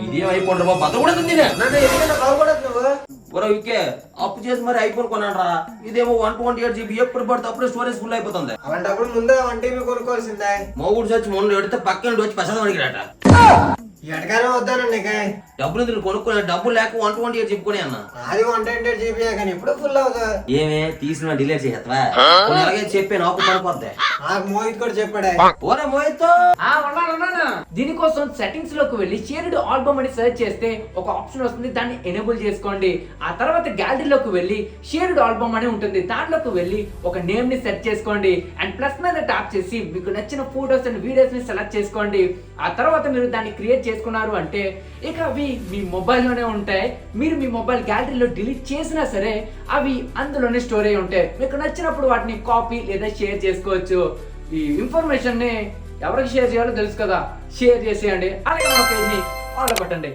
ఇదేం ఐఫోన్ రా బత కూడా ఉంది ఊకే అప్పు చేసి మరి ఐఫోన్ కొన్నాడు ఇదేమో 128 GB ఎప్పుడు పడితే అప్పుడే స్టోరేజ్ ఫుల్ అయిపోతుంది. అలాంటప్పుడు ముందే 1 TB కొనుక్కోవాల్సిందే. మోగుడు చచ్చి మొన్న ఎడితే పక్కన వచ్చి ప్రసాదం అడిగిరాట. ఎటకారం వద్దానండి డబ్బులు ఇందులో కొనుక్కునే డబ్బులు లేక 128 చెప్పుకునే అన్న. అది 128 GB కానీ ఇప్పుడు ఫుల్ అవుతుంది. ఏమే తీసిన డిలీట్ చేసేస్తావా? అలాగే చెప్పాను ఆకు పడిపోద్ది. నాకు మోహిత్ కూడా చెప్పాడే. ఓరే మోహిత్ దీనికోసం సెట్టింగ్స్ లోకి వెళ్ళి షేర్డ్ ఆల్బమ్ అని సెర్చ్ చేస్తే ఒక ఆప్షన్ వస్తుంది, దాన్ని ఎనేబుల్ చేసుకోండి. ఆ తర్వాత గ్యాలరీలోకి వెళ్ళి షేర్డ్ ఆల్బమ్ అని ఉంటుంది, దాంట్లోకి వెళ్ళి ఒక నేమ్ ని సెట్ చేసుకోండి. అండ్ ప్లస్ మీద ట్యాప్ చేసి మీకు నచ్చిన ఫోటోస్ అండ్ వీడియోస్ ని సెలెక్ట్ చేసుకోండి. ఆ తర్వాత మీరు దాన్ని క్రియేట్ చేసుకున్నారు అంటే ఇక అవి మీ మొబైల్లోనే ఉంటాయి. మీరు మీ మొబైల్ గ్యాలరీలో డిలీట్ చేసినా సరే అవి అందులోనే స్టోర్ అయి ఉంటాయి. మీకు నచ్చినప్పుడు వాటిని కాపీ లేదా షేర్ చేసుకోవచ్చు. ఈ ఇన్ఫర్మేషన్ ని ఎవరికి షేర్ చేయాలో తెలుసు కదా, షేర్ చేసేయండి. అలాగే మన పేజ్ ని ఫాలో కొట్టండి.